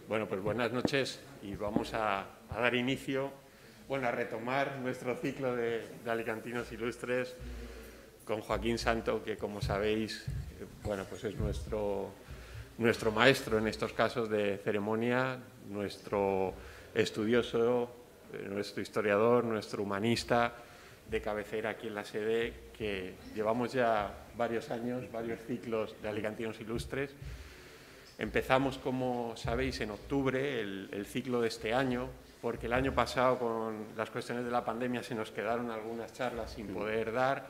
Bueno, pues buenas noches y vamos a dar inicio, a retomar nuestro ciclo de alicantinos ilustres con Joaquín Santo, que como sabéis, pues es nuestro maestro en estos casos de ceremonia, nuestro estudioso, nuestro historiador, nuestro humanista de cabecera aquí en la sede, que llevamos ya varios años, varios ciclos de alicantinos ilustres. Empezamos, como sabéis, en octubre el ciclo de este año, porque el año pasado con las cuestiones de la pandemia se nos quedaron algunas charlas sin poder dar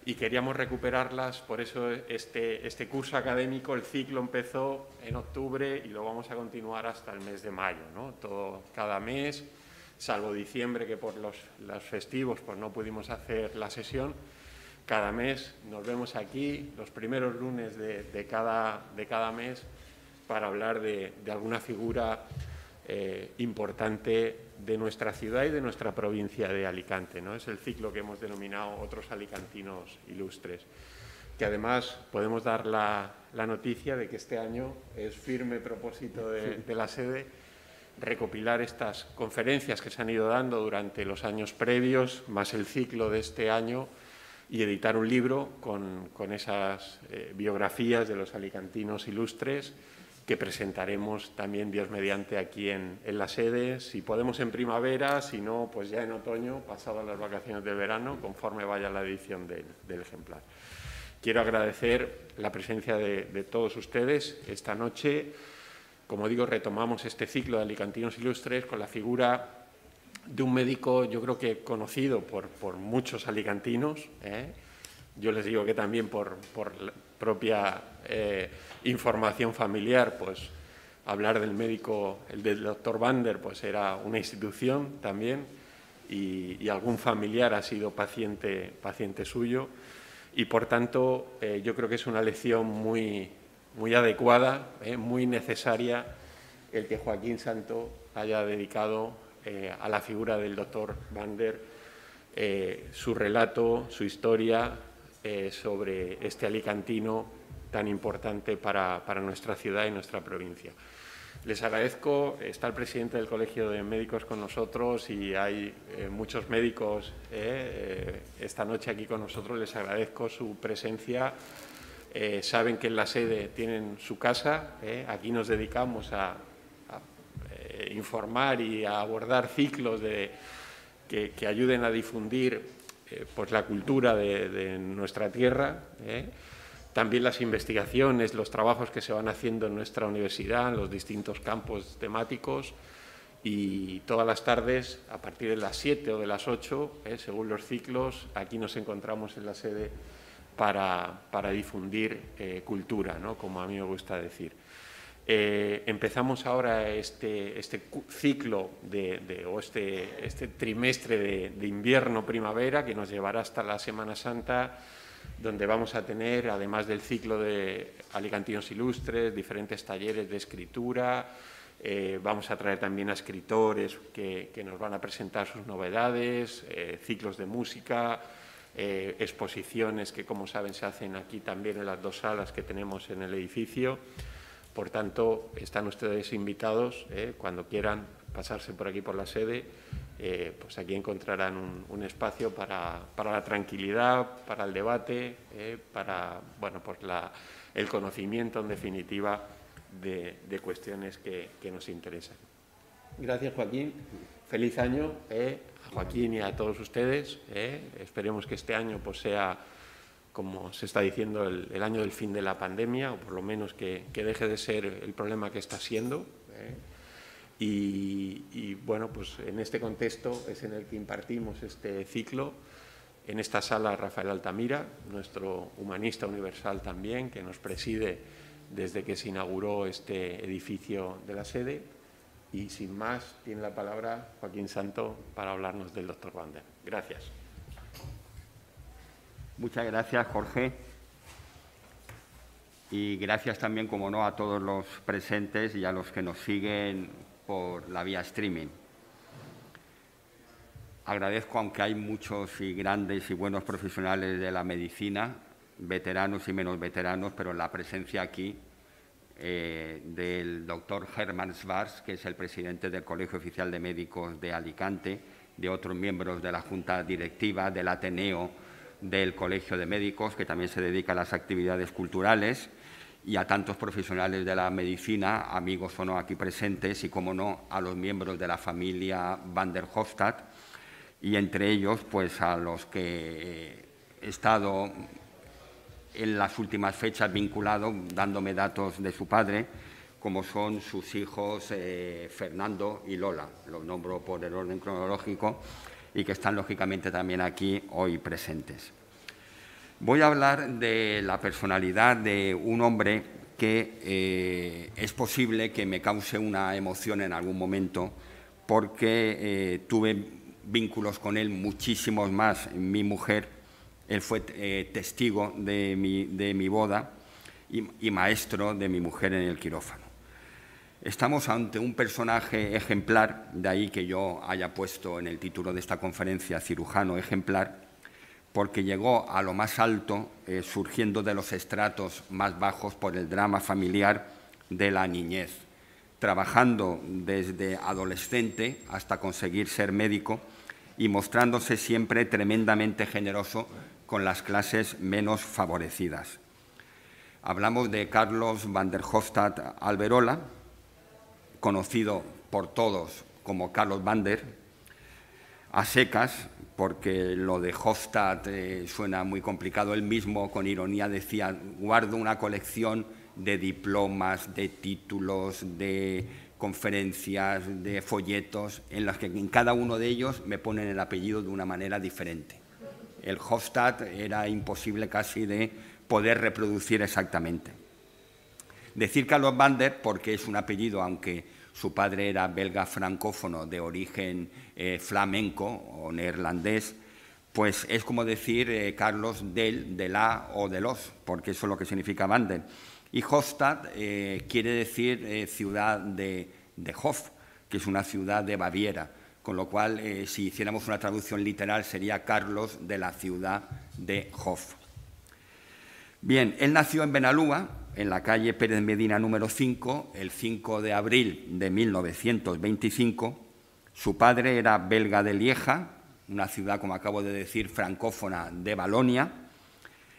y queríamos recuperarlas. Por eso este curso académico, el ciclo empezó en octubre y lo vamos a continuar hasta el mes de mayo, ¿no? Cada mes, salvo diciembre, que por los festivos pues no pudimos hacer la sesión. Cada mes nos vemos aquí los primeros lunes de cada mes para hablar de alguna figura importante de nuestra ciudad y de nuestra provincia de Alicante, ¿no? Es el ciclo que hemos denominado Otros Alicantinos Ilustres, que además podemos dar la noticia de que este año es firme propósito de la sede recopilar estas conferencias que se han ido dando durante los años previos, más el ciclo de este año, y editar un libro con esas biografías de los alicantinos ilustres que presentaremos también, Dios mediante, aquí en la sede, si podemos en primavera, si no, pues ya en otoño, pasadas las vacaciones de verano, conforme vaya la edición del ejemplar. Quiero agradecer la presencia de todos ustedes esta noche. Como digo, retomamos este ciclo de alicantinos ilustres con la figura de un médico, yo creo que conocido por muchos alicantinos, Yo les digo que también por la propia información familiar, pues hablar del médico, el del doctor Bander, pues era una institución también, y algún familiar ha sido paciente suyo, y por tanto yo creo que es una lección muy adecuada, muy necesaria, el que Joaquín Santo haya dedicado a la figura del doctor Bander su relato, su historia sobre este alicantino tan importante para nuestra ciudad y nuestra provincia. Les agradezco, está el presidente del Colegio de Médicos con nosotros y hay muchos médicos esta noche aquí con nosotros. Les agradezco su presencia. Saben que en la sede tienen su casa. Aquí nos dedicamos a informar y a abordar ciclos que ayuden a difundir pues la cultura de nuestra tierra. También las investigaciones, los trabajos que se van haciendo en nuestra universidad, en los distintos campos temáticos, y todas las tardes, a partir de las 7 o de las 8, según los ciclos, aquí nos encontramos en la sede para difundir cultura, ¿no? Como a mí me gusta decir. Empezamos ahora este ciclo o este trimestre de invierno-primavera que nos llevará hasta la Semana Santa, donde vamos a tener, además del ciclo de alicantinos ilustres, diferentes talleres de escritura. Vamos a traer también a escritores que nos van a presentar sus novedades, ciclos de música, exposiciones que, como saben, se hacen aquí también en las dos salas que tenemos en el edificio. Por tanto, están ustedes invitados, cuando quieran pasarse por aquí por la sede, pues aquí encontrarán un espacio para la tranquilidad, para el debate, para pues el conocimiento, en definitiva, de cuestiones que nos interesan. Gracias, Joaquín. Feliz año a Joaquín y a todos ustedes. Esperemos que este año pues sea, como se está diciendo, el año del fin de la pandemia, o por lo menos que deje de ser el problema que está siendo. Y bueno, pues en este contexto es en el que impartimos este ciclo. En esta sala, Rafael Altamira, nuestro humanista universal también, que nos preside desde que se inauguró este edificio de la sede. Y sin más, tiene la palabra Joaquín Santo para hablarnos del doctor Bander. Gracias. Muchas gracias, Jorge. Y gracias también, como no, a todos los presentes y a los que nos siguen por la vía streaming. Agradezco, aunque hay muchos y grandes y buenos profesionales de la medicina, veteranos y menos veteranos, pero la presencia aquí del doctor Hermann Schwarz, que es el presidente del Colegio Oficial de Médicos de Alicante, de otros miembros de la Junta Directiva, del Ateneo, del Colegio de Médicos, que también se dedica a las actividades culturales, y a tantos profesionales de la medicina, amigos o no aquí presentes, y, como no, a los miembros de la familia Van der Hofstadt, y entre ellos, pues, a los que he estado en las últimas fechas vinculado, dándome datos de su padre, como son sus hijos Fernando y Lola, los nombro por el orden cronológico, y que están lógicamente también aquí hoy presentes. Voy a hablar de la personalidad de un hombre que es posible que me cause una emoción en algún momento, porque tuve vínculos con él muchísimos más. Mi mujer, él fue testigo de mi boda y maestro de mi mujer en el quirófano. Estamos ante un personaje ejemplar, de ahí que yo haya puesto en el título de esta conferencia cirujano ejemplar, porque llegó a lo más alto surgiendo de los estratos más bajos por el drama familiar de la niñez, trabajando desde adolescente hasta conseguir ser médico y mostrándose siempre tremendamente generoso con las clases menos favorecidas. Hablamos de Carlos Van der Hofstadt Alberola, conocido por todos como Carlos Van der, a secas, porque lo de Hofstadt suena muy complicado. Él mismo, con ironía, decía: guardo una colección de diplomas, de títulos, de conferencias, de folletos, en los que en cada uno de ellos me ponen el apellido de una manera diferente. El Hofstadt era imposible casi de poder reproducir exactamente. Decir Carlos Van der porque es un apellido, aunque su padre era belga francófono de origen flamenco o neerlandés, pues es como decir Carlos de la o de los, porque eso es lo que significa Van der. Y Hofstadt quiere decir ciudad de Hof, que es una ciudad de Baviera, con lo cual, si hiciéramos una traducción literal, sería Carlos de la ciudad de Hof. Bien, él nació en Benalúa, en la calle Pérez Medina número 5, el 5 de abril de 1925. Su padre era belga de Lieja, una ciudad, como acabo de decir, francófona de Valonia.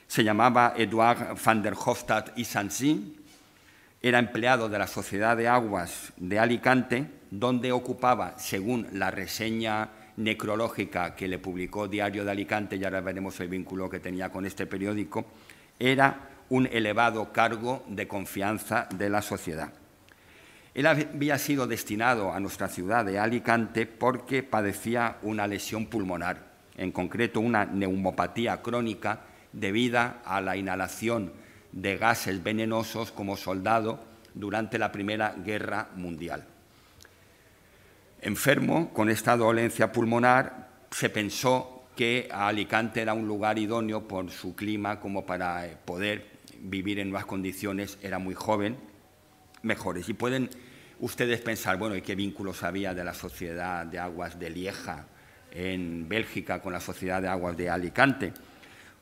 Se llamaba Eduard van der Hofstadt y Sancy. Era empleado de la Sociedad de Aguas de Alicante, donde ocupaba, según la reseña necrológica que le publicó Diario de Alicante, y ahora veremos el vínculo que tenía con este periódico, era un elevado cargo de confianza de la sociedad. Él había sido destinado a nuestra ciudad de Alicante porque padecía una lesión pulmonar, en concreto una neumopatía crónica debida a la inhalación de gases venenosos como soldado durante la Primera Guerra Mundial. Enfermo con esta dolencia pulmonar, se pensó que Alicante era un lugar idóneo por su clima como para poder vivir en unas condiciones, era muy joven, mejores. Y pueden ustedes pensar, bueno, ¿y qué vínculos había de la Sociedad de Aguas de Lieja en Bélgica con la Sociedad de Aguas de Alicante?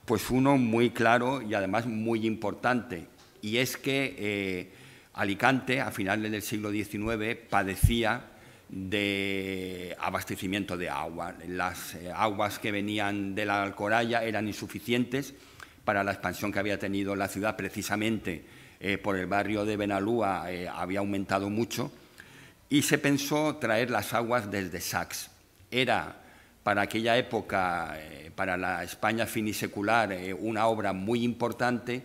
Pues uno muy claro y además muy importante, y es que Alicante, a finales del siglo XIX, padecía de abastecimiento de agua. Las aguas que venían de la Alcoraya eran insuficientes para la expansión que había tenido la ciudad, precisamente por el barrio de Benalúa había aumentado mucho, y se pensó traer las aguas desde Sax. Era para aquella época, para la España finisecular, una obra muy importante,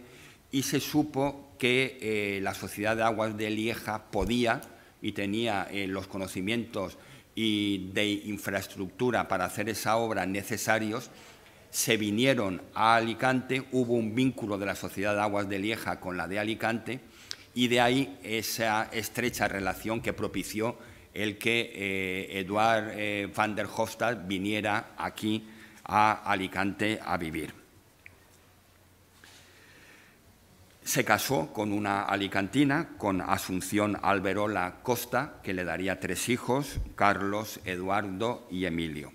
y se supo que la Sociedad de Aguas de Lieja podía y tenía los conocimientos y de infraestructura para hacer esa obra necesarios. Se vinieron a Alicante, hubo un vínculo de la Sociedad de Aguas de Lieja con la de Alicante, y de ahí esa estrecha relación que propició el que Eduard van der Hofstadt viniera aquí a Alicante a vivir. Se casó con una alicantina, con Asunción Alberola Costa, que le daría 3 hijos, Carlos, Eduardo y Emilio.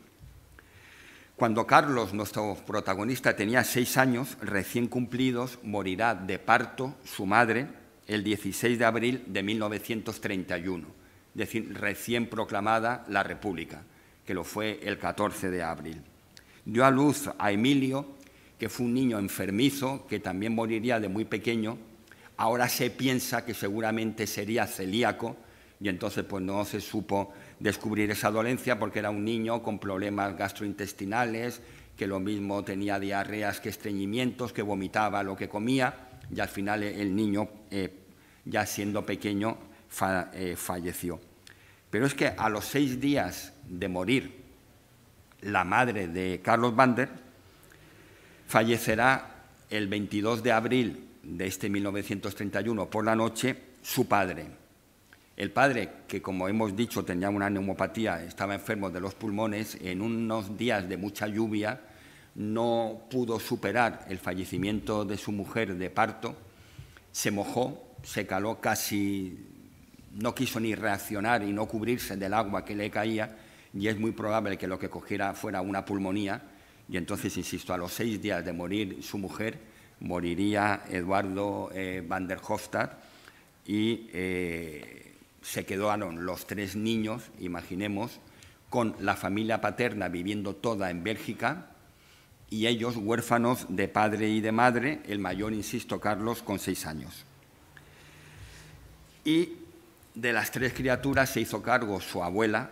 Cuando Carlos, nuestro protagonista, tenía 6 años recién cumplidos, morirá de parto su madre el 16 de abril de 1931, es decir, recién proclamada la República, que lo fue el 14 de abril. Dio a luz a Emilio, que fue un niño enfermizo, que también moriría de muy pequeño. Ahora se piensa que seguramente sería celíaco y entonces pues no se supo descubrir esa dolencia porque era un niño con problemas gastrointestinales, que lo mismo tenía diarreas que estreñimientos, que vomitaba lo que comía y al final el niño, ya siendo pequeño, falleció. Pero es que a los 6 días de morir la madre de Carlos Bander, fallecerá el 22 de abril de este 1931 por la noche su padre. El padre, que como hemos dicho tenía una neumopatía, estaba enfermo de los pulmones, en unos días de mucha lluvia no pudo superar el fallecimiento de su mujer de parto, se mojó, se caló casi, no quiso ni reaccionar y no cubrirse del agua que le caía y es muy probable que lo que cogiera fuera una pulmonía y entonces, insisto, a los 6 días de morir su mujer, moriría Eduardo van der Hofstadt y se quedaron los 3 niños, imaginemos, con la familia paterna viviendo toda en Bélgica y ellos huérfanos de padre y de madre, el mayor, insisto, Carlos, con 6 años. Y de las 3 criaturas se hizo cargo su abuela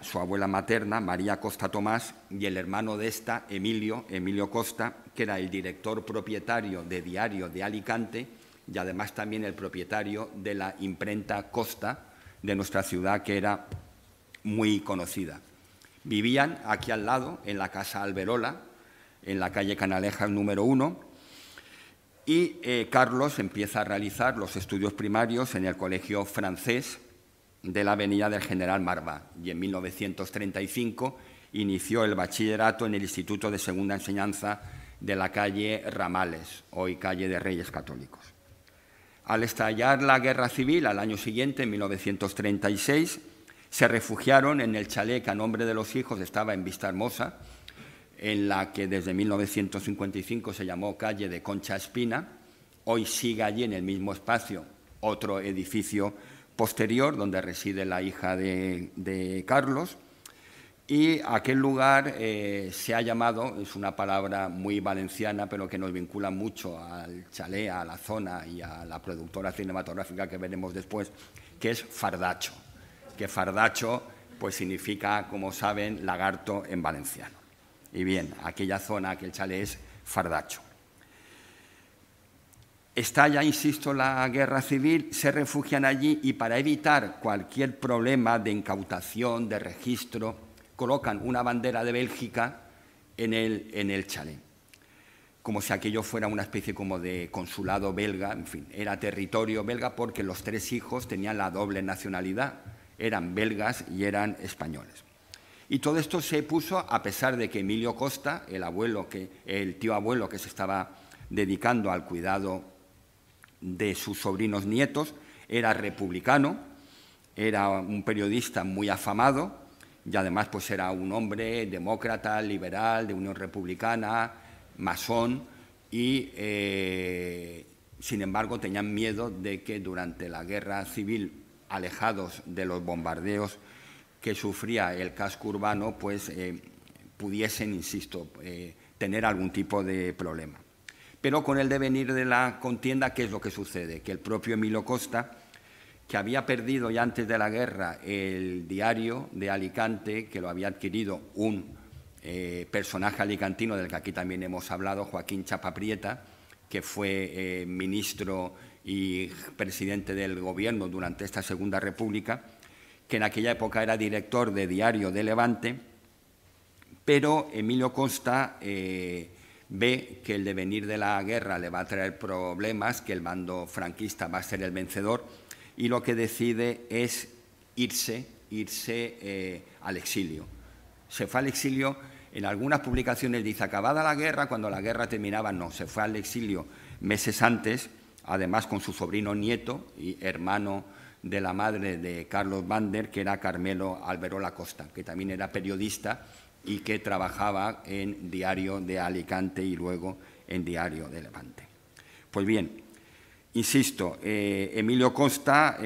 materna, María Costa Tomás, y el hermano de esta, Emilio Costa, que era el director propietario de Diario de Alicante y además también el propietario de la imprenta Costa de nuestra ciudad, que era muy conocida. Vivían aquí al lado, en la Casa Alberola, en la calle Canalejas número 1, y Carlos empieza a realizar los estudios primarios en el Colegio Francés de la Avenida del General Marvá y en 1935 inició el bachillerato en el Instituto de Segunda Enseñanza de la calle Ramales, hoy calle de Reyes Católicos. Al estallar la Guerra Civil, al año siguiente, en 1936, se refugiaron en el chalet que a nombre de los hijos estaba en Vistahermosa, en la que desde 1955 se llamó calle de Concha Espina. Hoy sigue allí en el mismo espacio otro edificio posterior donde reside la hija de Carlos y aquel lugar se ha llamado, es una palabra muy valenciana pero que nos vincula mucho al chalet, a la zona y a la productora cinematográfica que veremos después, que es Fardacho, que Fardacho pues significa, como saben, lagarto en valenciano. Y bien, aquella zona, aquel chalet es Fardacho. Estalla, insisto, la guerra civil, se refugian allí y para evitar cualquier problema de incautación, de registro, colocan una bandera de Bélgica en el chalet, como si aquello fuera una especie como de consulado belga, en fin, era territorio belga porque los 3 hijos tenían la doble nacionalidad, eran belgas y eran españoles. Y todo esto se puso a pesar de que Emilio Costa, el tío abuelo que se estaba dedicando al cuidado de sus sobrinos nietos, era republicano, era un periodista muy afamado y además pues era un hombre demócrata, liberal, de Unión Republicana, masón y, sin embargo, tenían miedo de que durante la guerra civil, alejados de los bombardeos que sufría el casco urbano, pues pudiesen, insisto, tener algún tipo de problema. Pero con el devenir de la contienda, ¿qué es lo que sucede? Que el propio Emilio Costa, que había perdido ya antes de la guerra el Diario de Alicante, que lo había adquirido un personaje alicantino del que aquí también hemos hablado, Joaquín Chapaprieta, que fue ministro y presidente del gobierno durante esta Segunda República, que en aquella época era director de Diario de Levante, pero Emilio Costa ve que el devenir de la guerra le va a traer problemas, que el bando franquista va a ser el vencedor y lo que decide es irse al exilio. Se fue al exilio, en algunas publicaciones dice acabada la guerra, cuando la guerra terminaba, no, se fue al exilio meses antes, además con su sobrino nieto y hermano de la madre de Carlos Bander, que era Carmelo Alberola Costa, que también era periodista y que trabajaba en Diario de Alicante y luego en Diario de Levante. Pues bien, Insisto, Emilio Costa,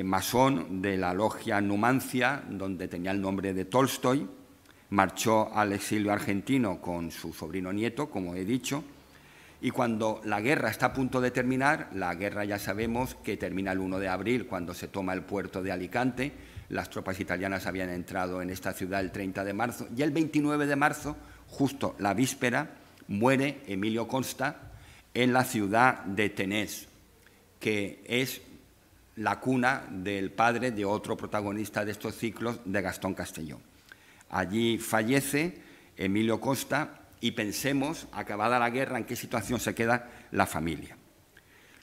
masón de la logia Numancia, donde tenía el nombre de Tolstoy, marchó al exilio argentino con su sobrino nieto, como he dicho, y cuando la guerra está a punto de terminar, la guerra ya sabemos que termina el 1 de abril, cuando se toma el puerto de Alicante, las tropas italianas habían entrado en esta ciudad el 30 de marzo, y el 29 de marzo, justo la víspera, muere Emilio Costa en la ciudad de Tenés, que es la cuna del padre de otro protagonista de estos ciclos, de Gastón Castelló. Allí fallece Emilio Costa y pensemos, acabada la guerra, en qué situación se queda la familia.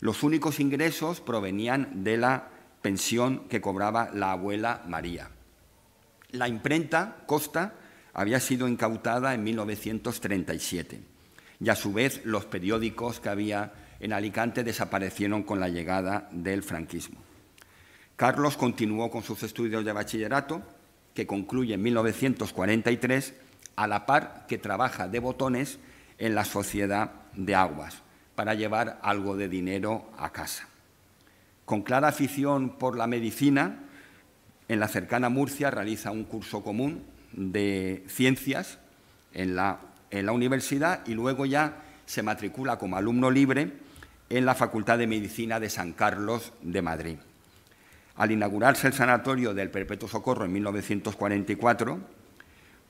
Los únicos ingresos provenían de la pensión que cobraba la abuela María. La imprenta Costa había sido incautada en 1937 y, a su vez, los periódicos que había en Alicante desaparecieron con la llegada del franquismo. Carlos continuó con sus estudios de bachillerato, que concluye en 1943, a la par que trabaja de botones en la Sociedad de Aguas, para llevar algo de dinero a casa. Con clara afición por la medicina, en la cercana Murcia realiza un curso común de ciencias en la universidad y luego ya se matricula como alumno libre en la Facultad de Medicina de San Carlos de Madrid. Al inaugurarse el sanatorio del Perpetuo Socorro en 1944,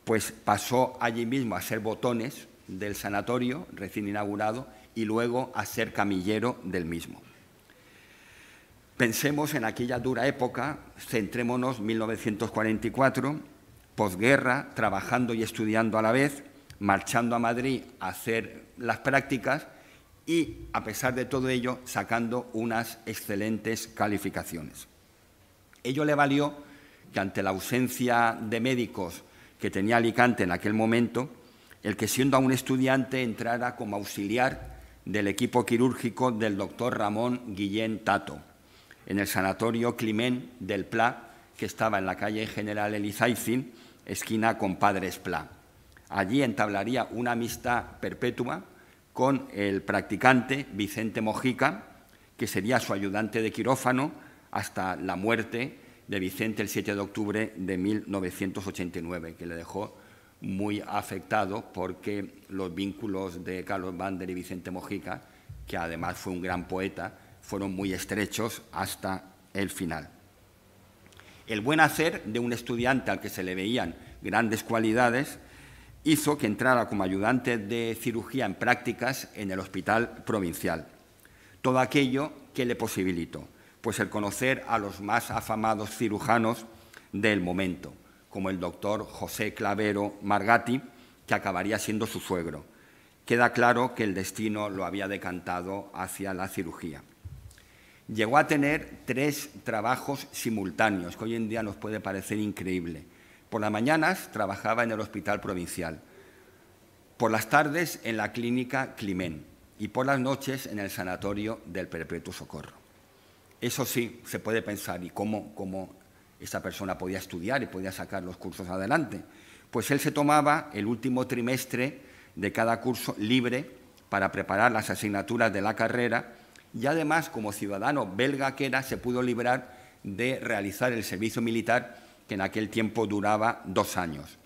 pues pasó allí mismo a ser botones del sanatorio recién inaugurado y luego a ser camillero del mismo. Pensemos en aquella dura época, centrémonos en 1944, posguerra, trabajando y estudiando a la vez, marchando a Madrid a hacer las prácticas y, a pesar de todo ello, sacando unas excelentes calificaciones. Ello le valió que, ante la ausencia de médicos que tenía Alicante en aquel momento, el que, siendo aún estudiante, entrara como auxiliar del equipo quirúrgico del doctor Ramón Guillén Tato, en el sanatorio Climent del Pla, que estaba en la calle General Elizaicín, esquina con Padres Pla. Allí entablaría una amistad perpetua con el practicante Vicente Mojica, que sería su ayudante de quirófano hasta la muerte de Vicente el 7 de octubre de 1989, que le dejó muy afectado porque los vínculos de Carlos Bander y Vicente Mojica, que además fue un gran poeta, fueron muy estrechos hasta el final. El buen hacer de un estudiante al que se le veían grandes cualidades hizo que entrara como ayudante de cirugía en prácticas en el Hospital Provincial. Todo aquello que le posibilitó pues el conocer a los más afamados cirujanos del momento, como el doctor José Clavero Margatti, que acabaría siendo su suegro. Queda claro que el destino lo había decantado hacia la cirugía. Llegó a tener 3 trabajos simultáneos, que hoy en día nos puede parecer increíble. Por las mañanas trabajaba en el Hospital Provincial, por las tardes en la Clínica Climent y por las noches en el Sanatorio del Perpetuo Socorro. Eso sí, se puede pensar, ¿y cómo esa persona podía estudiar y podía sacar los cursos adelante? Pues él se tomaba el último trimestre de cada curso libre para preparar las asignaturas de la carrera y, además, como ciudadano belga que era, se pudo librar de realizar el servicio militar, que en aquel tiempo duraba 2 años.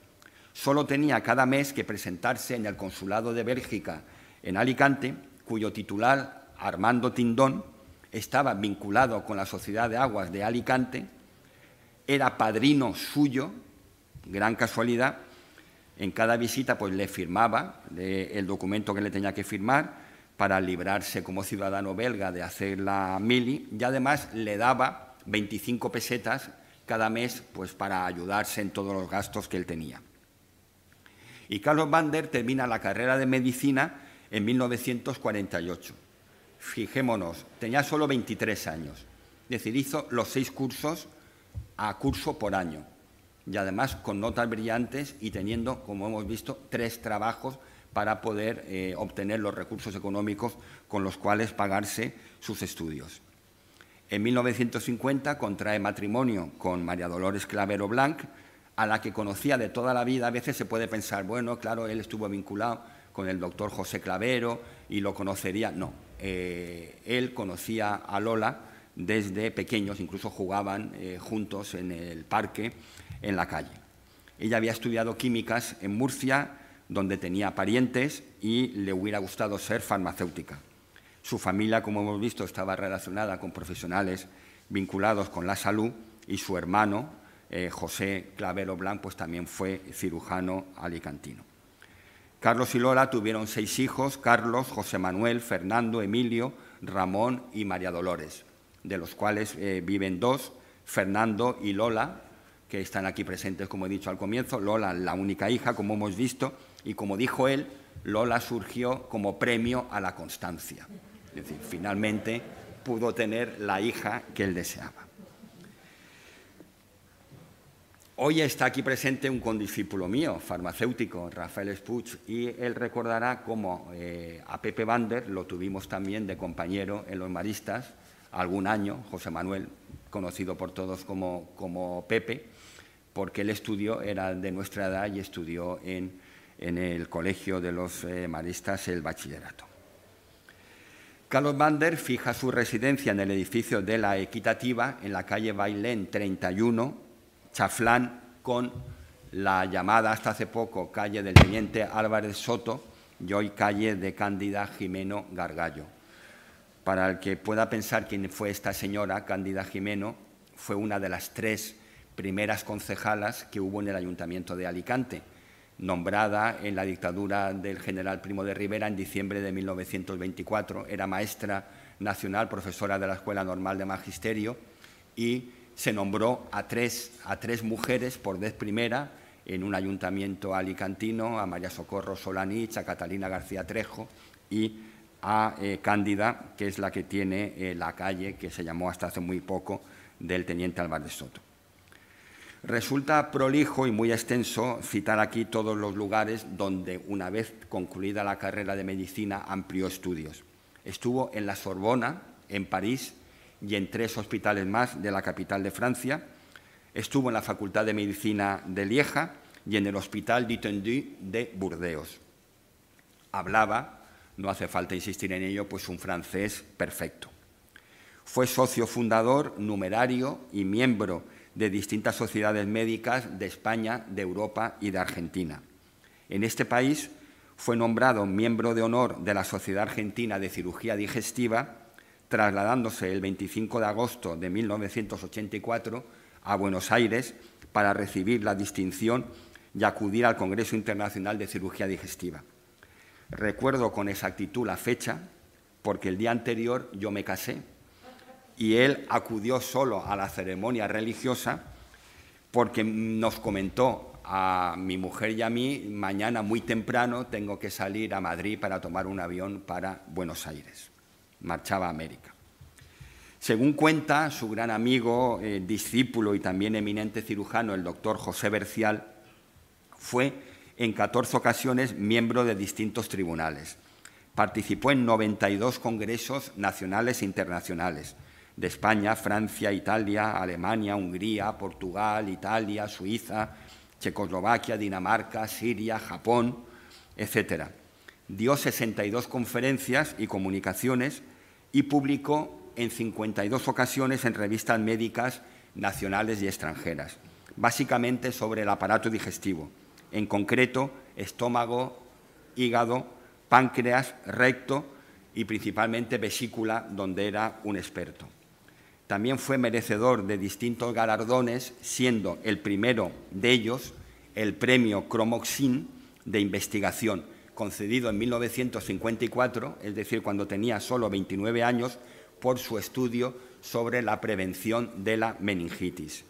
Solo tenía cada mes que presentarse en el Consulado de Bélgica en Alicante, cuyo titular, Armando Tindón, estaba vinculado con la Sociedad de Aguas de Alicante, era padrino suyo, gran casualidad. En cada visita pues le firmaba el documento que le tenía que firmar para librarse como ciudadano belga de hacer la mili, y además le daba 25 pesetas cada mes pues para ayudarse en todos los gastos que él tenía. Y Carlos Bander termina la carrera de medicina en 1948. Fijémonos, tenía solo 23 años, es decir, hizo los 6 cursos a curso por año y además con notas brillantes y teniendo, como hemos visto, 3 trabajos para poder obtener los recursos económicos con los cuales pagarse sus estudios. En 1950 contrae matrimonio con María Dolores Clavero Blanc, a la que conocía de toda la vida. A veces se puede pensar, bueno, claro, él estuvo vinculado con el doctor José Clavero y lo conocería. No, él conocía a Lola desde pequeños, incluso jugaban juntos en el parque, en la calle. Ella había estudiado químicas en Murcia, donde tenía parientes, y le hubiera gustado ser farmacéutica. Su familia, como hemos visto, estaba relacionada con profesionales vinculados con la salud, y su hermano, José Clavero Blanc, pues también fue cirujano alicantino. Carlos y Lola tuvieron 6 hijos: Carlos, José Manuel, Fernando, Emilio, Ramón y María Dolores, de los cuales viven 2, Fernando y Lola, que están aquí presentes, como he dicho al comienzo. Lola, la única hija, como hemos visto, y como dijo él, Lola surgió como premio a la constancia. Es decir, finalmente pudo tener la hija que él deseaba. Hoy está aquí presente un condiscípulo mío, farmacéutico, Rafael Espuig, y él recordará cómo a Pepe Bander lo tuvimos también de compañero en los Maristas algún año, José Manuel, conocido por todos como Pepe, porque él estudió, era de nuestra edad y estudió en el Colegio de los Maristas el bachillerato. Carlos Bander fija su residencia en el edificio de la Equitativa, en la calle Bailén 31, Chaflán, con la llamada hasta hace poco calle del Teniente Álvarez Soto y hoy calle de Cándida Jimeno Gargallo. Para el que pueda pensar quién fue esta señora, Cándida Jimeno, fue una de las 3 primeras concejalas que hubo en el Ayuntamiento de Alicante, nombrada en la dictadura del general Primo de Rivera en diciembre de 1924. Era maestra nacional, profesora de la Escuela Normal de Magisterio, y se nombró a tres mujeres por vez primera en un ayuntamiento alicantino: a María Socorro Solanich, a Catalina García Trejo y a Cándida, que es la que tiene la calle que se llamó hasta hace muy poco del Teniente Álvarez Soto. Resulta prolijo y muy extenso citar aquí todos los lugares donde, una vez concluida la carrera de medicina, amplió estudios. Estuvo en la Sorbona, en París, y en 3 hospitales más de la capital de Francia. Estuvo en la Facultad de Medicina de Lieja y en el Hospital d'Étendue de Burdeos. Hablaba, no hace falta insistir en ello, pues un francés perfecto. Fue socio fundador, numerario y miembro de distintas sociedades médicas de España, de Europa y de Argentina. En este país fue nombrado miembro de honor de la Sociedad Argentina de Cirugía Digestiva, trasladándose el 25 de agosto de 1984 a Buenos Aires para recibir la distinción y acudir al Congreso Internacional de Cirugía Digestiva. Recuerdo con exactitud la fecha, porque el día anterior yo me casé y él acudió solo a la ceremonia religiosa, porque nos comentó a mi mujer y a mí: mañana muy temprano tengo que salir a Madrid para tomar un avión para Buenos Aires. Marchaba a América. Según cuenta su gran amigo, discípulo y también eminente cirujano, el doctor José Bercial, fue en 14 ocasiones miembro de distintos tribunales. Participó en 92 congresos nacionales e internacionales de España, Francia, Italia, Alemania, Hungría, Portugal, Italia, Suiza, Checoslovaquia, Dinamarca, Siria, Japón, etc. Dio 62 conferencias y comunicaciones y publicó en 52 ocasiones en revistas médicas nacionales y extranjeras, básicamente sobre el aparato digestivo, en concreto estómago, hígado, páncreas, recto y principalmente vesícula, donde era un experto. También fue merecedor de distintos galardones, siendo el primero de ellos el premio Cromoxin de investigación, concedido en 1954, es decir, cuando tenía solo 29 años, por su estudio sobre la prevención de la meningitis.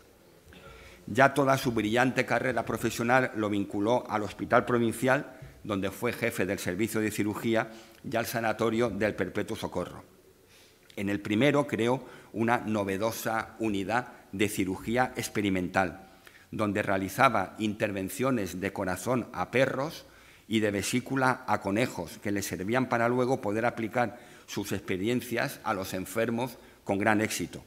Ya toda su brillante carrera profesional lo vinculó al Hospital Provincial, donde fue jefe del servicio de cirugía, y al Sanatorio del Perpetuo Socorro. En el primero creó una novedosa unidad de cirugía experimental, donde realizaba intervenciones de corazón a perros y de vesícula a conejos, que le servían para luego poder aplicar sus experiencias a los enfermos con gran éxito.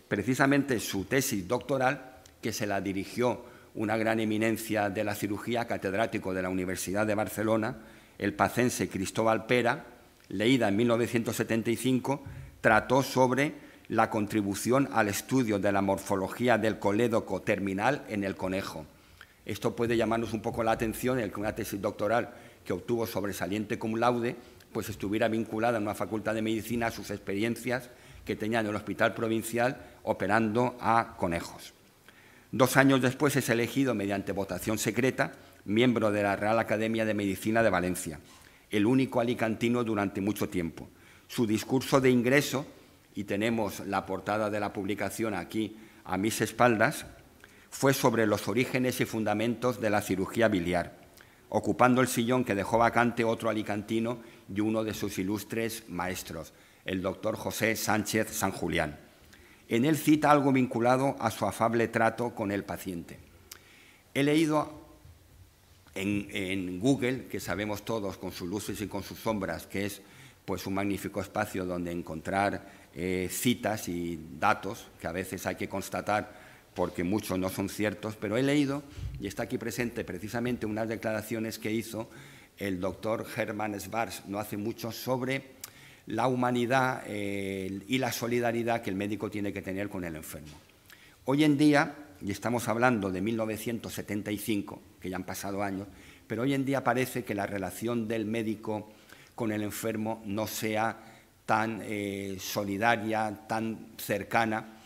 Precisamente su tesis doctoral, que se la dirigió una gran eminencia de la cirugía, catedrático de la Universidad de Barcelona, el pacense Cristóbal Pera, leída en 1975, trató sobre la contribución al estudio de la morfología del colédoco terminal en el conejo. Esto puede llamarnos un poco la atención, el que una tesis doctoral que obtuvo sobresaliente cum laude, pues estuviera vinculada en una facultad de medicina a sus experiencias que tenía en el hospital provincial operando a conejos. 2 años después es elegido mediante votación secreta miembro de la Real Academia de Medicina de Valencia, el único alicantino durante mucho tiempo. Su discurso de ingreso, y tenemos la portada de la publicación aquí a mis espaldas, fue sobre los orígenes y fundamentos de la cirugía biliar, ocupando el sillón que dejó vacante otro alicantino y uno de sus ilustres maestros, el doctor José Sánchez San Julián. En él cita algo vinculado a su afable trato con el paciente. He leído en Google, que sabemos todos con sus luces y con sus sombras, que es pues un magnífico espacio donde encontrar citas y datos que a veces hay que constatar porque muchos no son ciertos, pero he leído, y está aquí presente precisamente unas declaraciones que hizo el doctor Hermann Schwarz no hace mucho sobre la humanidad y la solidaridad que el médico tiene que tener con el enfermo. Hoy en día, y estamos hablando de 1975, que ya han pasado años, pero hoy en día parece que la relación del médico con el enfermo no sea tan solidaria, tan cercana,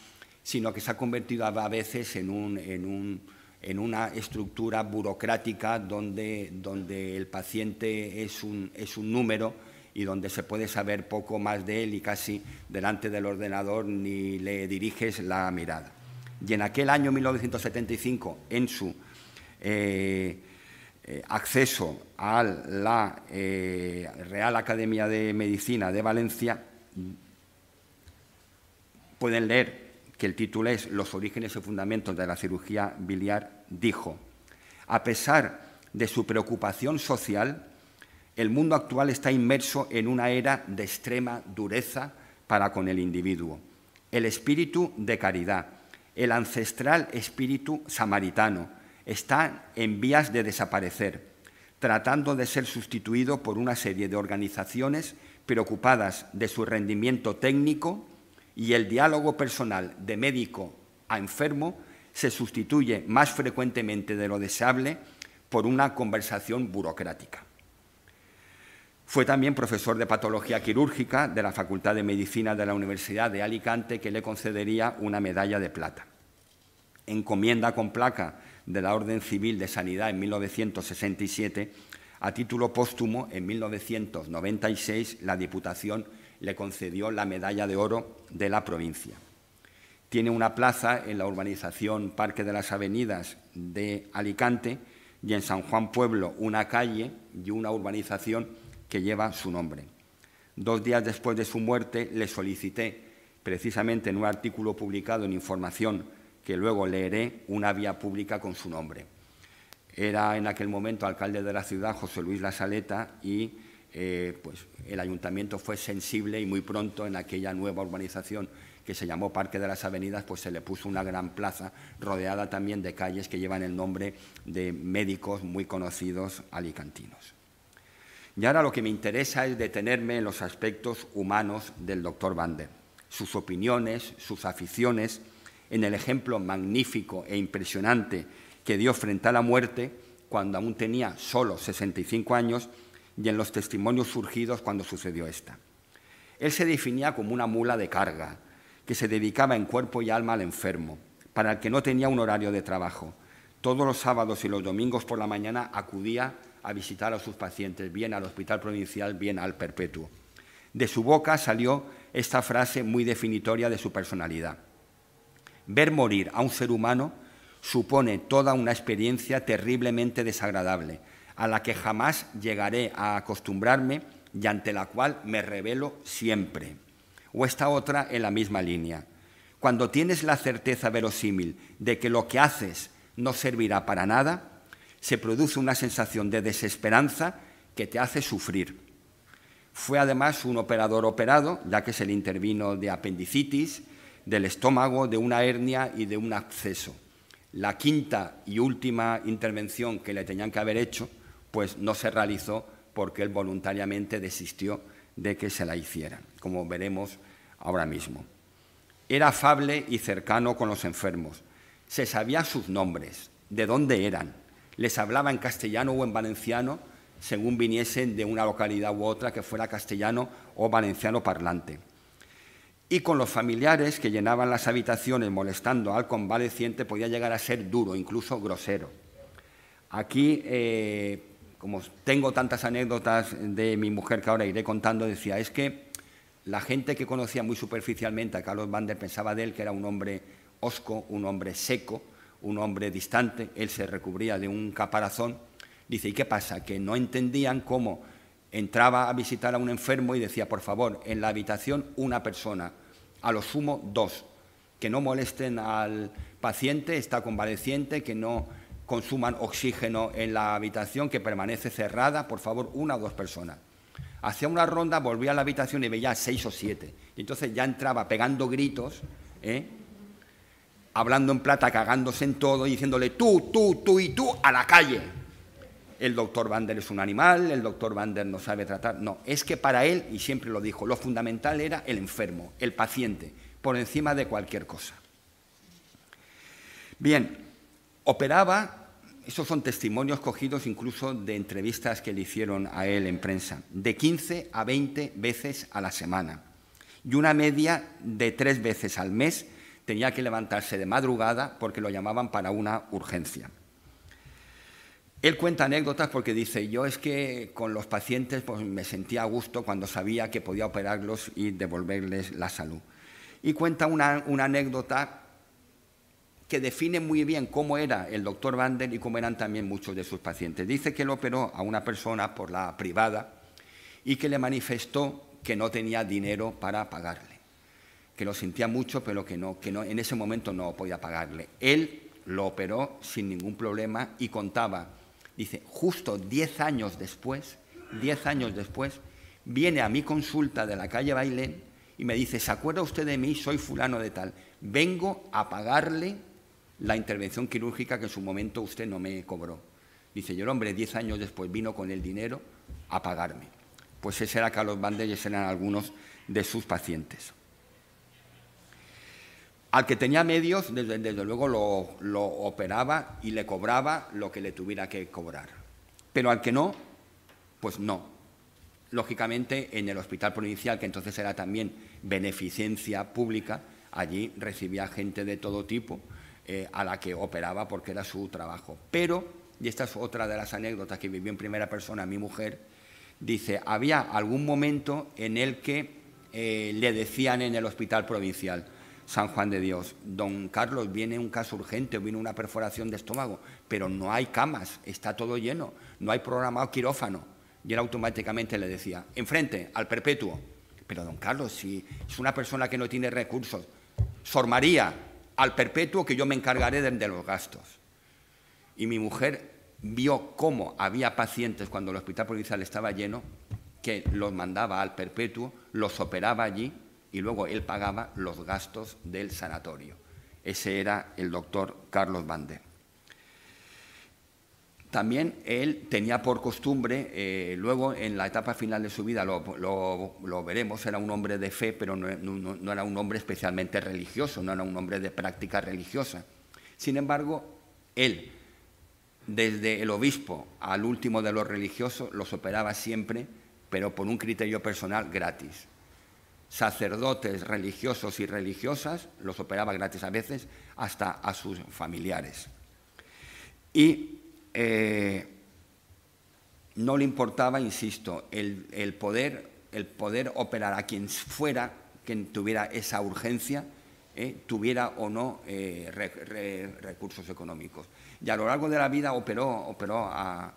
sino que se ha convertido a veces en una estructura burocrática donde el paciente es un número y donde se puede saber poco más de él y casi delante del ordenador ni le diriges la mirada. Y en aquel año 1975, en su acceso a la Real Academia de Medicina de Valencia, pueden leer que el título es Los orígenes y fundamentos de la cirugía biliar, dijo: a pesar de su preocupación social, el mundo actual está inmerso en una era de extrema dureza para con el individuo. El espíritu de caridad, el ancestral espíritu samaritano, está en vías de desaparecer, tratando de ser sustituido por una serie de organizaciones preocupadas de su rendimiento técnico, y el diálogo personal de médico a enfermo se sustituye más frecuentemente de lo deseable por una conversación burocrática. Fue también profesor de patología quirúrgica de la Facultad de Medicina de la Universidad de Alicante, que le concedería una medalla de plata. Encomienda con placa de la Orden Civil de Sanidad en 1967, a título póstumo, en 1996, la Diputación le concedió la medalla de oro de la provincia. Tiene una plaza en la urbanización Parque de las Avenidas de Alicante y en San Juan Pueblo una calle y una urbanización que lleva su nombre. 2 días después de su muerte le solicité, precisamente en un artículo publicado en Información, que luego leeré, una vía pública con su nombre. Era en aquel momento alcalde de la ciudad José Luis La Saleta y pues el ayuntamiento fue sensible y muy pronto en aquella nueva urbanización que se llamó Parque de las Avenidas, pues se le puso una gran plaza rodeada también de calles que llevan el nombre de médicos muy conocidos alicantinos. Y ahora lo que me interesa es detenerme en los aspectos humanos del doctor Bander, sus opiniones, sus aficiones, en el ejemplo magnífico e impresionante que dio frente a la muerte cuando aún tenía solo 65 años y en los testimonios surgidos cuando sucedió esta. Él se definía como una mula de carga, que se dedicaba en cuerpo y alma al enfermo, para el que no tenía un horario de trabajo. Todos los sábados y los domingos por la mañana acudía a visitar a sus pacientes, bien al Hospital Provincial, bien al Perpetuo. De su boca salió esta frase muy definitoria de su personalidad: ver morir a un ser humano supone toda una experiencia terriblemente desagradable, a la que jamás llegaré a acostumbrarme y ante la cual me rebelo siempre. O esta otra en la misma línea: cuando tienes la certeza verosímil de que lo que haces no servirá para nada, se produce una sensación de desesperanza que te hace sufrir. Fue además un operador operado, ya que se le intervino de apendicitis, del estómago, de una hernia y de un absceso. La quinta y última intervención que le tenían que haber hecho, pues no se realizó porque él voluntariamente desistió de que se la hicieran, como veremos ahora mismo. Era afable y cercano con los enfermos. Se sabía sus nombres, de dónde eran. Les hablaba en castellano o en valenciano, según viniesen de una localidad u otra que fuera castellano o valenciano parlante. Y con los familiares que llenaban las habitaciones molestando al convaleciente podía llegar a ser duro, incluso grosero. Aquí, como tengo tantas anécdotas de mi mujer que ahora iré contando, decía, es que la gente que conocía muy superficialmente a Carlos Bander pensaba de él que era un hombre hosco, un hombre seco, un hombre distante. Él se recubría de un caparazón. Dice, ¿y qué pasa? Que no entendían cómo entraba a visitar a un enfermo y decía, por favor, en la habitación una persona, a lo sumo 2, que no molesten al paciente, está convaleciente, que no consuman oxígeno en la habitación, que permanece cerrada, por favor, 1 o 2 personas. Hacía una ronda, volvía a la habitación y veía 6 o 7. Y entonces ya entraba pegando gritos, hablando en plata, cagándose en todo y diciéndole tú y tú a la calle. El doctor Bander es un animal, el doctor Bander no sabe tratar. No, es que para él, y siempre lo dijo, lo fundamental era el enfermo, el paciente, por encima de cualquier cosa. Bien, operaba. Esos son testimonios cogidos incluso de entrevistas que le hicieron a él en prensa, de 15 a 20 veces a la semana y una media de 3 veces al mes. Tenía que levantarse de madrugada porque lo llamaban para una urgencia. Él cuenta anécdotas porque dice, yo es que con los pacientes pues, me sentía a gusto cuando sabía que podía operarlos y devolverles la salud. Y cuenta una anécdota que define muy bien cómo era el doctor Bander y cómo eran también muchos de sus pacientes. Dice que él operó a una persona por la privada y que le manifestó que no tenía dinero para pagarle, que lo sentía mucho, pero que no, en ese momento no podía pagarle. Él lo operó sin ningún problema y contaba, dice, justo 10 años después, viene a mi consulta de la calle Bailén y me dice, ¿se acuerda usted de mí? Soy fulano de tal. Vengo a pagarle la intervención quirúrgica que en su momento usted no me cobró. Dice, yo el hombre 10 años después vino con el dinero a pagarme. Pues ese era Carlos Bander y esos eran algunos de sus pacientes. Al que tenía medios, desde luego lo operaba y le cobraba lo que le tuviera que cobrar. Pero al que no, pues no. Lógicamente, en el hospital provincial, que entonces era también beneficencia pública, allí recibía gente de todo tipo, a la que operaba porque era su trabajo. Pero, y esta es otra de las anécdotas que vivió en primera persona mi mujer, dice, había algún momento en el que le decían en el hospital provincial, San Juan de Dios, don Carlos, viene un caso urgente, viene una perforación de estómago, pero no hay camas, está todo lleno, no hay programado quirófano. Y él automáticamente le decía, enfrente, al perpetuo. Pero don Carlos, si es una persona que no tiene recursos, Sor María, al perpetuo que yo me encargaré de los gastos. Y mi mujer vio cómo había pacientes cuando el hospital provincial estaba lleno, que los mandaba al perpetuo, los operaba allí y luego él pagaba los gastos del sanatorio. Ese era el doctor Carlos Bander. También él tenía por costumbre, luego en la etapa final de su vida lo veremos, era un hombre de fe, pero no era un hombre especialmente religioso, no era un hombre de práctica religiosa. Sin embargo, él, desde el obispo al último de los religiosos, los operaba siempre, pero por un criterio personal gratis. Sacerdotes religiosos y religiosas los operaba gratis, a veces hasta a sus familiares. Y no le importaba, insisto, el poder operar a quien fuera, quien tuviera esa urgencia, tuviera o no recursos económicos. Y a lo largo de la vida operó a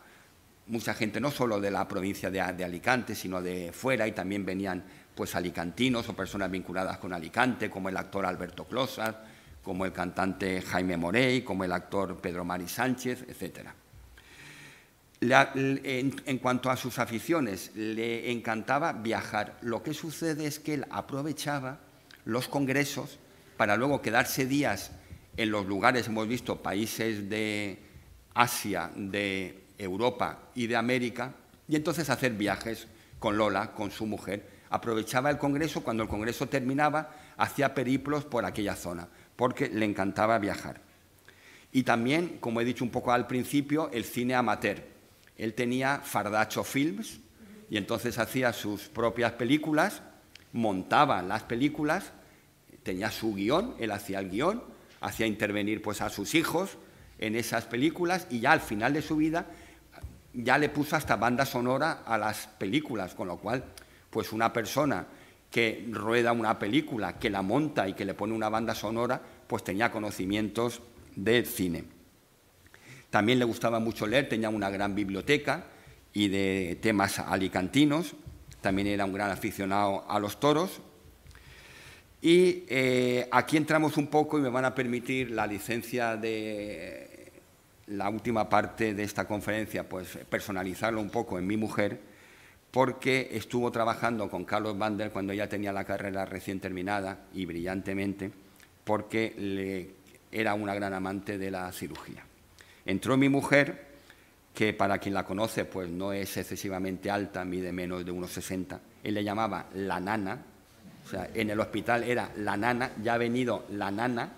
mucha gente, no solo de la provincia de Alicante, sino de fuera, y también venían pues alicantinos o personas vinculadas con Alicante, como el actor Alberto Closas, como el cantante Jaime Morey, como el actor Pedro Mari Sánchez, etcétera. En cuanto a sus aficiones, le encantaba viajar. Lo que sucede es que él aprovechaba los congresos para luego quedarse días en los lugares, hemos visto, países de Asia, de Europa y de América, y entonces hacer viajes con Lola, con su mujer. Aprovechaba el Congreso, cuando el Congreso terminaba, hacía periplos por aquella zona, porque le encantaba viajar. Y también, como he dicho un poco al principio, el cine amateur. Él tenía Fardacho Films y entonces hacía sus propias películas, montaba las películas, tenía su guión, él hacía el guión, hacía intervenir pues, a sus hijos en esas películas y ya al final de su vida ya le puso hasta banda sonora a las películas, con lo cual pues una persona que rueda una película, que la monta y que le pone una banda sonora, pues tenía conocimientos del cine. También le gustaba mucho leer, tenía una gran biblioteca y de temas alicantinos, también era un gran aficionado a los toros. Y aquí entramos un poco y me van a permitir la licencia de la última parte de esta conferencia, pues personalizarlo un poco en mi mujer, porque estuvo trabajando con Carlos Bander cuando ella tenía la carrera recién terminada y brillantemente, porque era una gran amante de la cirugía. Entró mi mujer, que para quien la conoce pues no es excesivamente alta, mide menos de 1,60. Él le llamaba la nana, o sea, en el hospital era la nana, ya ha venido la nana.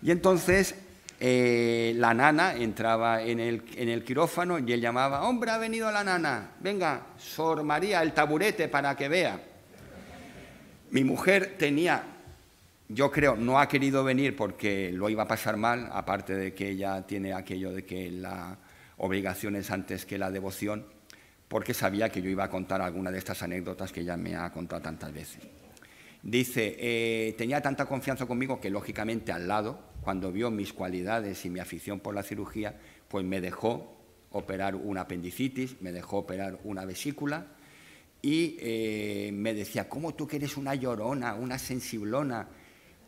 Y entonces la nana entraba en el quirófano y él llamaba, hombre, ha venido la nana, venga, Sor María, el taburete para que vea. Mi mujer tenía, yo creo, no ha querido venir porque lo iba a pasar mal, aparte de que ella tiene aquello de que la obligación es antes que la devoción, porque sabía que yo iba a contar alguna de estas anécdotas que ella me ha contado tantas veces. Dice, tenía tanta confianza conmigo que, lógicamente, al lado, cuando vio mis cualidades y mi afición por la cirugía, pues me dejó operar una apendicitis, me dejó operar una vesícula y me decía, ¿cómo tú que eres una llorona, una sensiblona,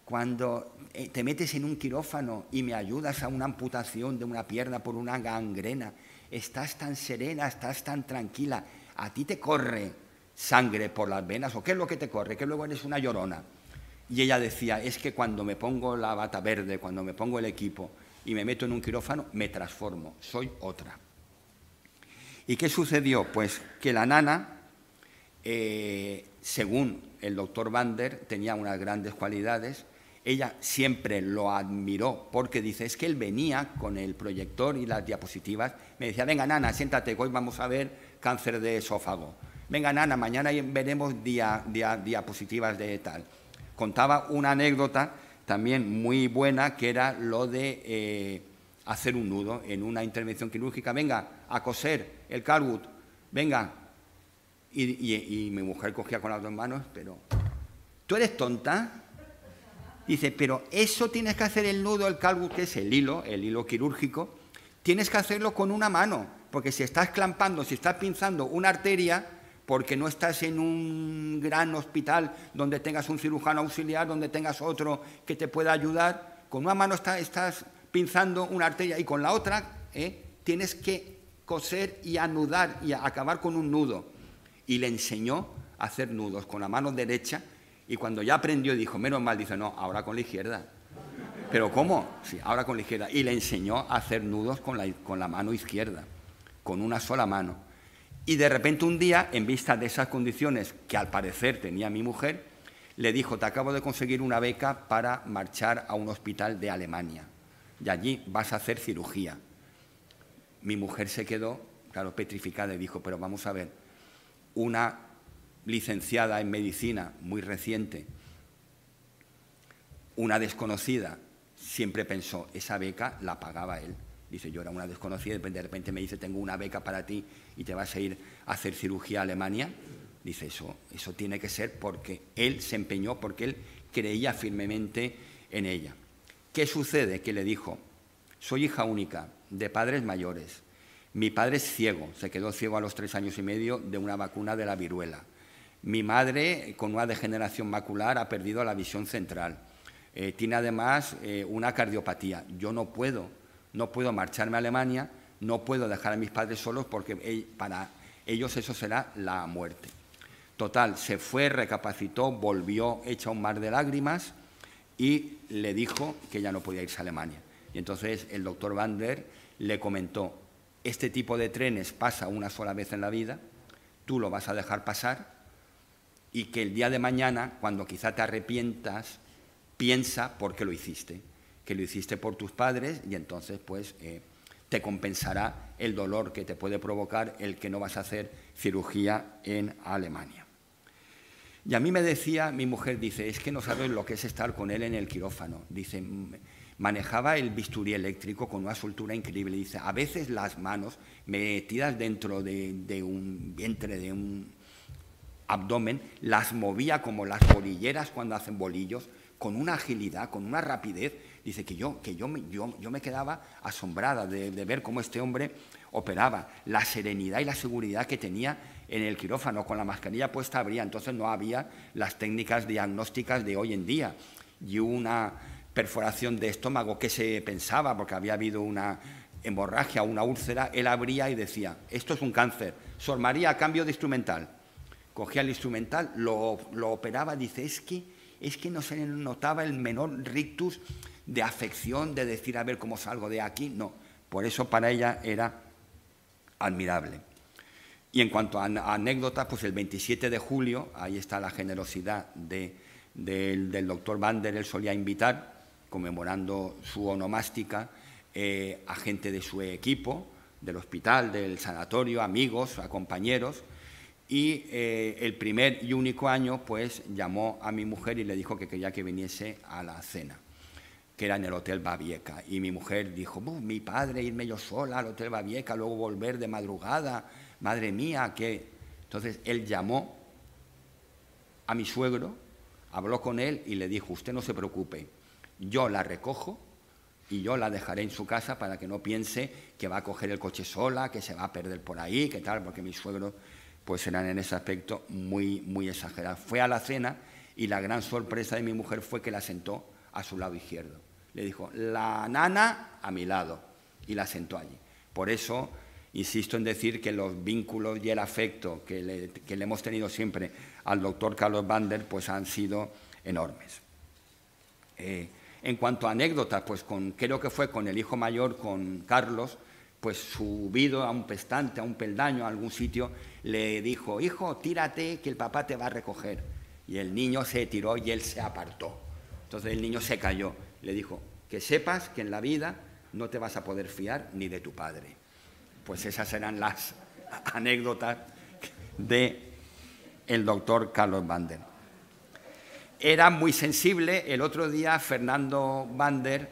cuando te metes en un quirófano y me ayudas a una amputación de una pierna por una gangrena? Estás tan serena, estás tan tranquila, ¿a ti te corre sangre por las venas o qué es lo que te corre? Que luego eres una llorona. Y ella decía, es que cuando me pongo la bata verde, cuando me pongo el equipo y me meto en un quirófano, me transformo, soy otra. ¿Y qué sucedió? Pues que la nana, según el doctor Bander, tenía unas grandes cualidades. Ella siempre lo admiró porque dice, es que él venía con el proyector y las diapositivas, me decía, venga, nana, siéntate, hoy vamos a ver cáncer de esófago. Venga, nana, mañana veremos diapositivas de tal. Contaba una anécdota también muy buena, que era lo de hacer un nudo en una intervención quirúrgica. Venga, a coser el Carwood, venga. Y mi mujer cogía con las dos manos, pero, ¿tú eres tonta? Dice, pero eso tienes que hacer el nudo, el Carwood, que es el hilo quirúrgico, tienes que hacerlo con una mano, porque si estás clampando, si estás pinzando una arteria, porque no estás en un gran hospital donde tengas un cirujano auxiliar, donde tengas otro que te pueda ayudar, con una mano estás pinzando una arteria y con la otra tienes que coser y anudar y acabar con un nudo. Y le enseñó a hacer nudos con la mano derecha. Y cuando ya aprendió, dijo, menos mal, dice, no, ahora con la izquierda. ¿Pero cómo? Sí, ahora con la izquierda. Y le enseñó a hacer nudos con la mano izquierda, con una sola mano. Y de repente un día, en vista de esas condiciones que al parecer tenía mi mujer, le dijo, te acabo de conseguir una beca para marchar a un hospital de Alemania. Y allí vas a hacer cirugía. Mi mujer se quedó, claro, petrificada y dijo, pero vamos a ver, una licenciada en medicina muy reciente, una desconocida, siempre pensó, esa beca la pagaba él. Dice, yo era una desconocida y de repente me dice, tengo una beca para ti y te vas a ir a hacer cirugía a Alemania. Dice, eso tiene que ser porque él se empeñó, porque él creía firmemente en ella. ¿Qué sucede? Que le dijo, soy hija única, de padres mayores. Mi padre es ciego, se quedó ciego a los 3 años y medio de una vacuna de la viruela. Mi madre, con una degeneración macular, ha perdido la visión central. Tiene además una cardiopatía. Yo no puedo marcharme a Alemania, no puedo dejar a mis padres solos porque para ellos eso será la muerte. Total, se fue, recapacitó, volvió hecha un mar de lágrimas y le dijo que ya no podía irse a Alemania. Y entonces el doctor Bander le comentó, este tipo de trenes pasa una sola vez en la vida, tú lo vas a dejar pasar y que el día de mañana, cuando quizá te arrepientas, piensa por qué lo hiciste, que lo hiciste por tus padres y entonces pues te compensará el dolor que te puede provocar el que no vas a hacer cirugía en Alemania. Y a mí me decía, mi mujer dice, es que no sabes lo que es estar con él en el quirófano. Dice, manejaba el bisturí eléctrico con una soltura increíble. Dice, a veces las manos metidas dentro de un vientre, de un abdomen, las movía como las bolilleras cuando hacen bolillos, con una agilidad, con una rapidez. Dice que yo me quedaba asombrada de ver cómo este hombre operaba, la serenidad y la seguridad que tenía en el quirófano. Con la mascarilla puesta habría, entonces no había las técnicas diagnósticas de hoy en día. Y una perforación de estómago que se pensaba, porque había habido una hemorragia o una úlcera, él abría y decía, esto es un cáncer, Sor María, cambio de instrumental. Cogía el instrumental, lo operaba, dice, es que no se le notaba el menor rictus de afección, de decir, a ver cómo salgo de aquí, no. Por eso para ella era admirable. Y en cuanto a anécdotas, pues el 27 de julio, ahí está la generosidad del doctor Bander, él solía invitar, conmemorando su onomástica, a gente de su equipo, del hospital, del sanatorio, amigos, a compañeros, y el primer y único año, pues llamó a mi mujer y le dijo que quería que viniese a la cena, que era en el Hotel Babieca. Y mi mujer dijo, mi padre, irme yo sola al Hotel Babieca, luego volver de madrugada, madre mía, que... Entonces él llamó a mi suegro, habló con él y le dijo, usted no se preocupe, yo la recojo y yo la dejaré en su casa para que no piense que va a coger el coche sola, que se va a perder por ahí, que tal, porque mis suegros pues eran en ese aspecto muy, muy exagerados. Fue a la cena y la gran sorpresa de mi mujer fue que la sentó a su lado izquierdo. Le dijo, la nana a mi lado, y la sentó allí. Por eso insisto en decir que los vínculos y el afecto que le hemos tenido siempre al doctor Carlos Bander pues han sido enormes. En cuanto a anécdotas, pues creo que fue con el hijo mayor, con Carlos, pues subido a un pestante, a un peldaño, a algún sitio, le dijo, hijo, tírate que el papá te va a recoger. Y el niño se tiró y él se apartó. Entonces el niño se cayó. Le dijo, que sepas que en la vida no te vas a poder fiar ni de tu padre. Pues esas eran las anécdotas del doctor Carlos Bander. Era muy sensible. El otro día Fernando Bander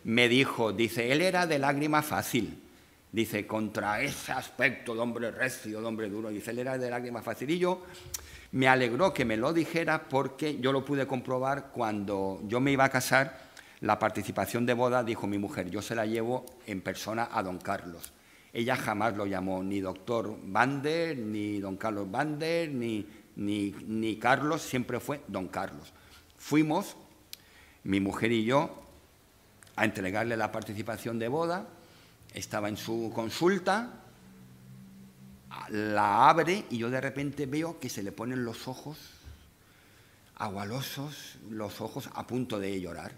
me dijo, dice, él era de lágrima fácil. Dice, contra ese aspecto de hombre recio, de hombre duro, dice, él era de lágrima fácil. Y yo me alegró que me lo dijera porque yo lo pude comprobar cuando yo me iba a casar. La participación de boda, dijo mi mujer, yo se la llevo en persona a don Carlos. Ella jamás lo llamó ni doctor Bander, ni don Carlos Bander, ni Carlos, siempre fue don Carlos. Fuimos, mi mujer y yo, a entregarle la participación de boda. Estaba en su consulta, la abre y yo de repente veo que se le ponen los ojos agualosos, los ojos a punto de llorar.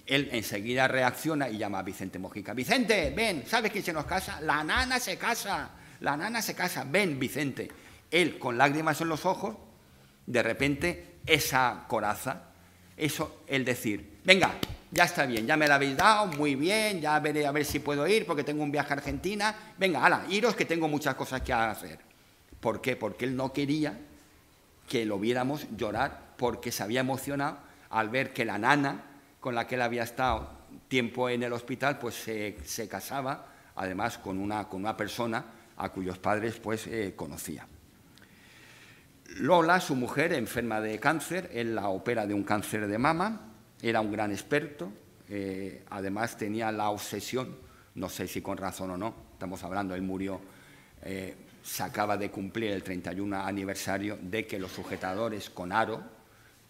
Él enseguida reacciona y llama a Vicente Mojica. Vicente, ven, ¿sabes quién se nos casa? La nana se casa, la nana se casa, ven, Vicente. Él, con lágrimas en los ojos, de repente, esa coraza, eso, el decir, venga, ya está bien, ya me la habéis dado, muy bien, ya veré a ver si puedo ir porque tengo un viaje a Argentina. Venga, hala, iros que tengo muchas cosas que hacer. ¿Por qué? Porque él no quería que lo viéramos llorar porque se había emocionado al ver que la nana con la que él había estado tiempo en el hospital pues se casaba, además con una persona a cuyos padres pues conocía. Lola, su mujer, enferma de cáncer, él la opera de un cáncer de mama. Era un gran experto, además tenía la obsesión, no sé si con razón o no, estamos hablando, él murió, se acaba de cumplir el 31 aniversario de que los sujetadores con aro,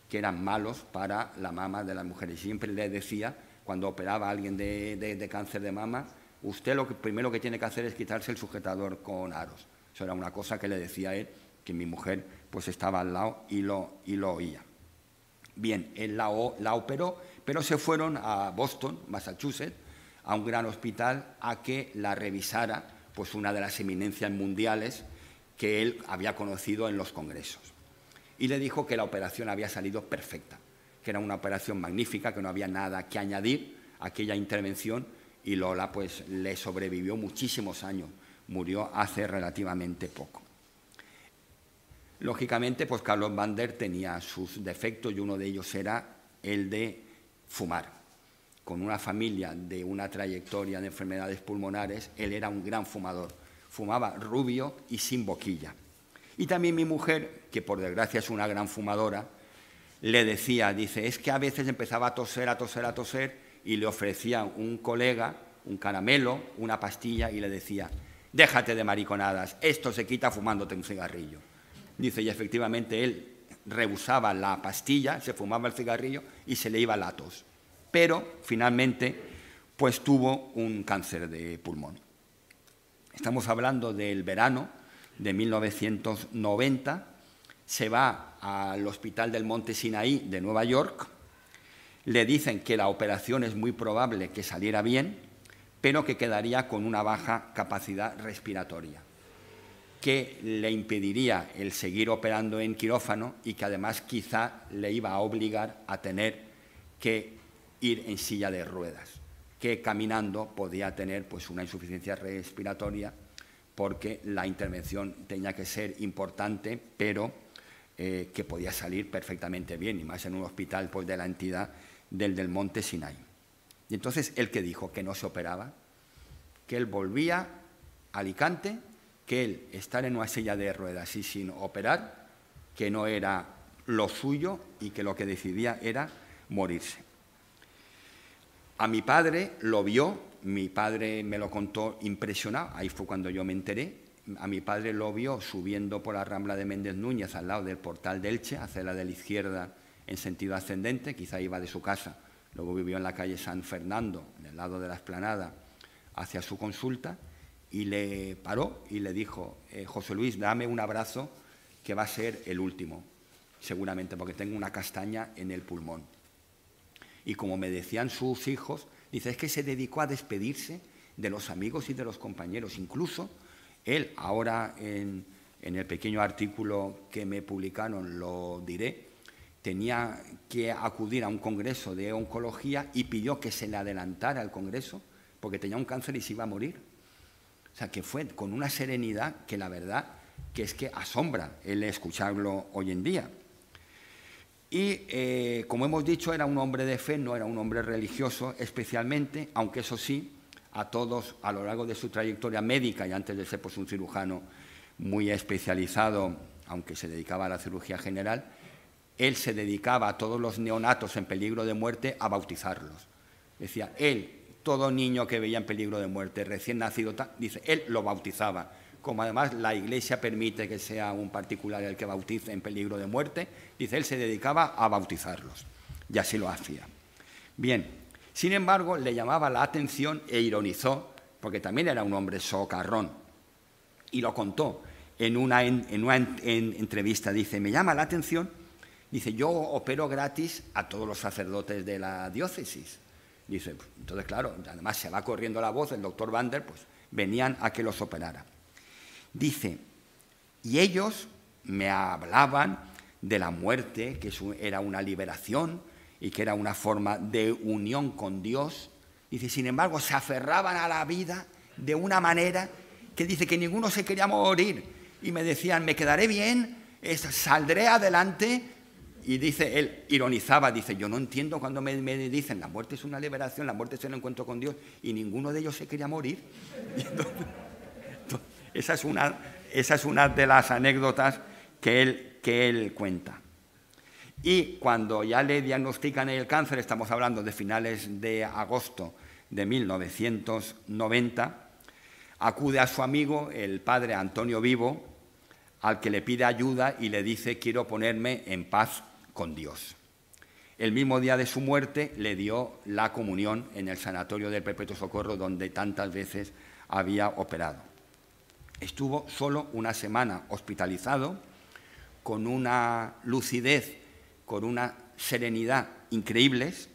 que eran malos para la mama de las mujeres. Siempre le decía, cuando operaba a alguien de cáncer de mama, usted lo primero que tiene que hacer es quitarse el sujetador con aros. Eso era una cosa que le decía él, que mi mujer pues estaba al lado y lo oía. Bien, él la operó, pero se fueron a Boston, Massachusetts, a un gran hospital a que la revisara pues una de las eminencias mundiales que él había conocido en los congresos. Y le dijo que la operación había salido perfecta, que era una operación magnífica, que no había nada que añadir a aquella intervención, y Lola pues le sobrevivió muchísimos años, murió hace relativamente poco. Lógicamente, pues Carlos Bander tenía sus defectos y uno de ellos era el de fumar. Con una familia de una trayectoria de enfermedades pulmonares, él era un gran fumador. Fumaba rubio y sin boquilla. Y también mi mujer, que por desgracia es una gran fumadora, le decía, dice, es que a veces empezaba a toser, a toser, a toser, y le ofrecía un colega un caramelo, una pastilla, y le decía, déjate de mariconadas, esto se quita fumándote un cigarrillo. Dice, y efectivamente él rehusaba la pastilla, se fumaba el cigarrillo y se le iba la tos. Pero finalmente pues tuvo un cáncer de pulmón. Estamos hablando del verano de 1990, se va al Hospital del Monte Sinaí de Nueva York, le dicen que la operación es muy probable que saliera bien, pero que quedaría con una baja capacidad respiratoria, que le impediría el seguir operando en quirófano y que además quizá le iba a obligar a tener que ir en silla de ruedas, que caminando podía tener pues una insuficiencia respiratoria porque la intervención tenía que ser importante, pero que podía salir perfectamente bien, y más en un hospital pues, de la entidad del Monte Sinaí. Y entonces, ¿él qué dijo? Que no se operaba, que él volvía a Alicante, que él estar en una silla de ruedas y sin operar, que no era lo suyo y que lo que decidía era morirse. A mi padre lo vio, mi padre me lo contó impresionado, ahí fue cuando yo me enteré. A mi padre lo vio subiendo por la Rambla de Méndez Núñez al lado del Portal de Elche, hacia la de la izquierda en sentido ascendente, quizá iba de su casa, luego vivió en la calle San Fernando, en el lado de la Explanada, hacia su consulta, y le paró y le dijo, José Luis, dame un abrazo que va a ser el último, seguramente porque tengo una castaña en el pulmón. Y como me decían sus hijos, dice, es que se dedicó a despedirse de los amigos y de los compañeros. Incluso él, ahora en el pequeño artículo que me publicaron, lo diré, tenía que acudir a un congreso de oncología y pidió que se le adelantara el congreso porque tenía un cáncer y se iba a morir. O sea, que fue con una serenidad que la verdad que es que asombra el escucharlo hoy en día. Y, como hemos dicho, era un hombre de fe, no era un hombre religioso especialmente, aunque eso sí, a todos, a lo largo de su trayectoria médica, y antes de ser pues, un cirujano muy especializado, aunque se dedicaba a la cirugía general, él se dedicaba a todos los neonatos en peligro de muerte a bautizarlos. Decía, él, todo niño que veía en peligro de muerte, recién nacido, dice, él lo bautizaba. Como además la Iglesia permite que sea un particular el que bautice en peligro de muerte, dice, él se dedicaba a bautizarlos, y así lo hacía. Bien, sin embargo, le llamaba la atención e ironizó, porque también era un hombre socarrón, y lo contó en una entrevista, dice, me llama la atención, dice, yo opero gratis a todos los sacerdotes de la diócesis. Dice, pues, entonces claro, además se va corriendo la voz, el doctor Bander, pues venían a que los operara. Dice, y ellos me hablaban de la muerte, que era una liberación y que era una forma de unión con Dios. Dice, sin embargo, se aferraban a la vida de una manera que dice que ninguno se quería morir. Y me decían, me quedaré bien, saldré adelante. Y dice, él ironizaba, dice, yo no entiendo cuando me dicen, la muerte es una liberación, la muerte es el encuentro con Dios, y ninguno de ellos se quería morir. Esa es una de las anécdotas que él cuenta. Y cuando ya le diagnostican el cáncer, estamos hablando de finales de agosto de 1990, acude a su amigo, el padre Antonio Vivo, al que le pide ayuda y le dice, quiero ponerme en paz con Dios. El mismo día de su muerte le dio la comunión en el sanatorio del Perpetuo Socorro, donde tantas veces había operado. Estuvo solo una semana hospitalizado, con una lucidez, con una serenidad increíbles.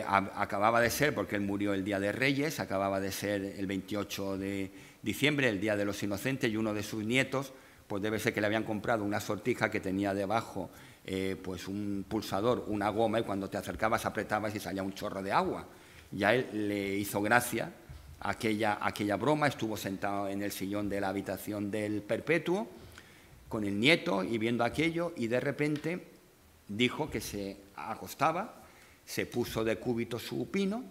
Acababa de ser, porque él murió el Día de Reyes, acababa de ser el 28 diciembre, el Día de los Inocentes, y uno de sus nietos, pues debe ser que le habían comprado una sortija que tenía debajo pues un pulsador, una goma, y cuando te acercabas apretabas y salía un chorro de agua. Y a él le hizo gracia aquella broma, estuvo sentado en el sillón de la habitación del Perpetuo con el nieto y viendo aquello, y de repente dijo que se acostaba, se puso de cúbito supino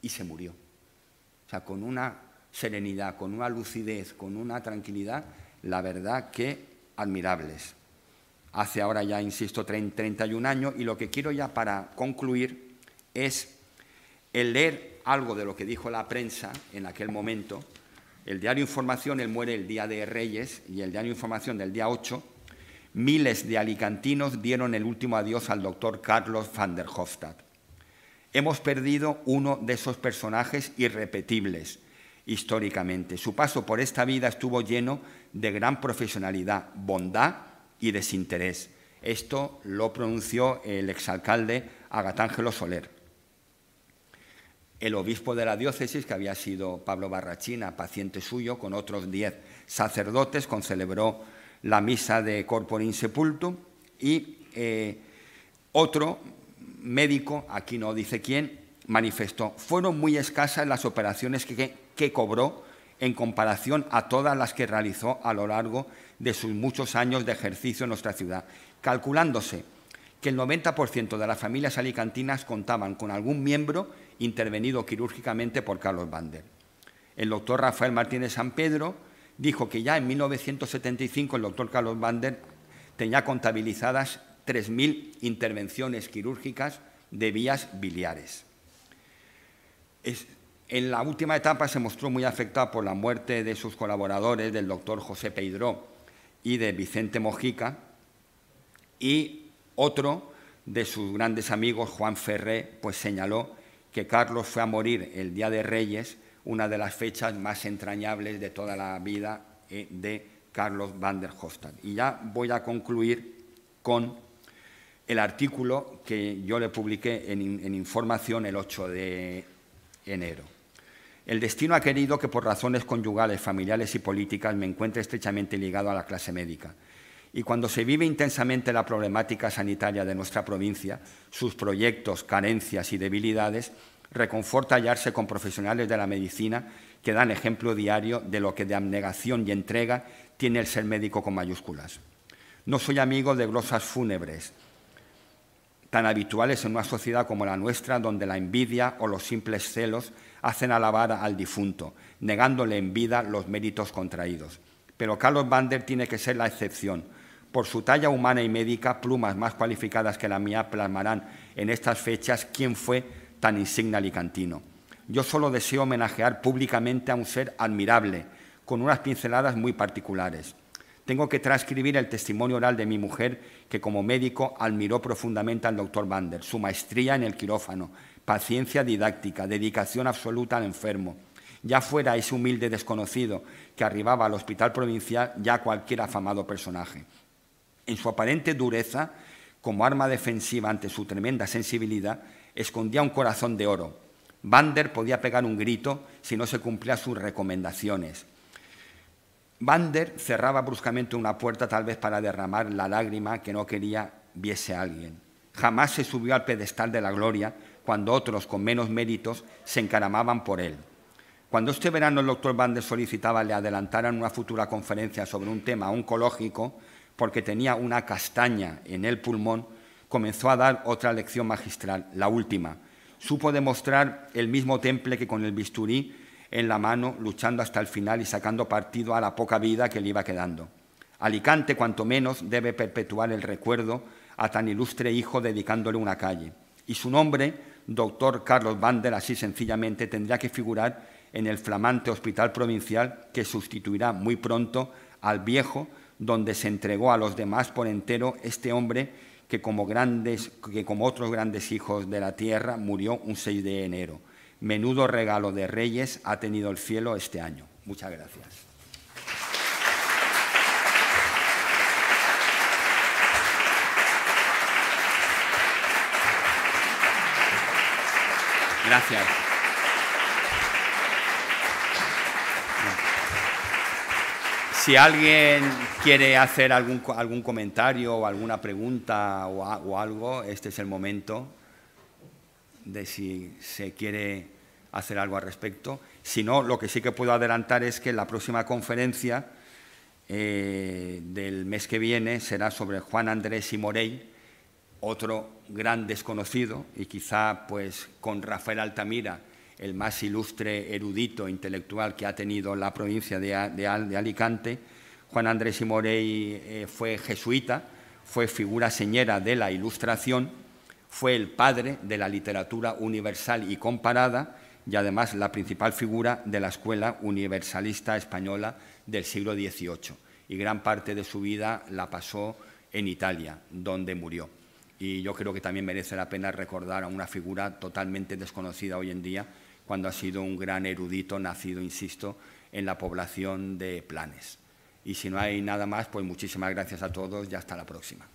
y se murió. O sea, con una serenidad, con una lucidez, con una tranquilidad, la verdad que admirables. Hace ahora ya, insisto, 31 años, y lo que quiero ya para concluir es el leer algo de lo que dijo la prensa en aquel momento. El diario Información, él muere el día de Reyes, y el diario Información del día 8, miles de alicantinos dieron el último adiós al doctor Carlos van der Hofstadt. Hemos perdido uno de esos personajes irrepetibles históricamente. Su paso por esta vida estuvo lleno de gran profesionalidad, bondad y desinterés. Esto lo pronunció el exalcalde Agatángelo Soler. El obispo de la diócesis, que había sido Pablo Barrachina, paciente suyo, con otros 10 sacerdotes, concelebró la misa de corpore insepulto, y otro médico, aquí no dice quién, manifestó: fueron muy escasas las operaciones que cobró en comparación a todas las que realizó a lo largo de sus muchos años de ejercicio en nuestra ciudad, calculándose que el 90% de las familias alicantinas contaban con algún miembro intervenido quirúrgicamente por Carlos van der. El doctor Rafael Martínez San Pedro dijo que ya en 1975 el doctor Carlos van der tenía contabilizadas 3.000 intervenciones quirúrgicas de vías biliares. En la última etapa se mostró muy afectado por la muerte de sus colaboradores, del doctor José Peidró y de Vicente Mojica, y otro de sus grandes amigos, Juan Ferré, pues señaló que Carlos fue a morir el Día de Reyes, una de las fechas más entrañables de toda la vida de Carlos van der Hofstadt. Y ya voy a concluir con el artículo que yo le publiqué en Información el 8 de enero. El destino ha querido que por razones conyugales, familiares y políticas me encuentre estrechamente ligado a la clase médica. Y cuando se vive intensamente la problemática sanitaria de nuestra provincia, sus proyectos, carencias y debilidades, reconforta hallarse con profesionales de la medicina que dan ejemplo diario de lo que de abnegación y entrega tiene el ser médico con mayúsculas. No soy amigo de glosas fúnebres, tan habituales en una sociedad como la nuestra, donde la envidia o los simples celos hacen alabar al difunto, negándole en vida los méritos contraídos. Pero Carlos van der tiene que ser la excepción. Por su talla humana y médica, plumas más cualificadas que la mía plasmarán en estas fechas quién fue tan insigne alicantino. Yo solo deseo homenajear públicamente a un ser admirable, con unas pinceladas muy particulares. Tengo que transcribir el testimonio oral de mi mujer, que como médico admiró profundamente al doctor van der, su maestría en el quirófano, paciencia didáctica, dedicación absoluta al enfermo. Ya fuera ese humilde desconocido que arribaba al hospital provincial, ya cualquier afamado personaje. En su aparente dureza, como arma defensiva ante su tremenda sensibilidad, escondía un corazón de oro. Van der podía pegar un grito si no se cumplían sus recomendaciones. Van der cerraba bruscamente una puerta, tal vez para derramar la lágrima que no quería viese a alguien. Jamás se subió al pedestal de la gloria cuando otros con menos méritos se encaramaban por él. Cuando este verano el doctor van der solicitaba le adelantaran una futura conferencia sobre un tema oncológico, porque tenía una castaña en el pulmón, comenzó a dar otra lección magistral, la última. Supo demostrar el mismo temple que con el bisturí en la mano, luchando hasta el final y sacando partido a la poca vida que le iba quedando. Alicante, cuanto menos, debe perpetuar el recuerdo a tan ilustre hijo dedicándole una calle. Y su nombre, doctor Carlos van der, así sencillamente, tendría que figurar en el flamante hospital provincial que sustituirá muy pronto al viejo, donde se entregó a los demás por entero este hombre que como otros grandes hijos de la tierra murió un 6 de enero. Menudo regalo de Reyes ha tenido el cielo este año. Muchas gracias. Gracias. Si alguien quiere hacer algún comentario o alguna pregunta o algo, este es el momento de si se quiere hacer algo al respecto. Si no, lo que sí que puedo adelantar es que la próxima conferencia del mes que viene será sobre Juan Andrés i Morell, otro gran desconocido, y quizá pues con Rafael Altamira, el más ilustre erudito intelectual que ha tenido la provincia de Alicante. Juan Andrés i Morell fue jesuita, fue figura señera de la Ilustración, fue el padre de la literatura universal y comparada y además la principal figura de la escuela universalista española del siglo XVIII. Y gran parte de su vida la pasó en Italia, donde murió. Y yo creo que también merece la pena recordar a una figura totalmente desconocida hoy en día, cuando ha sido un gran erudito nacido, insisto, en la población de Planes. Y si no hay nada más, pues muchísimas gracias a todos y hasta la próxima.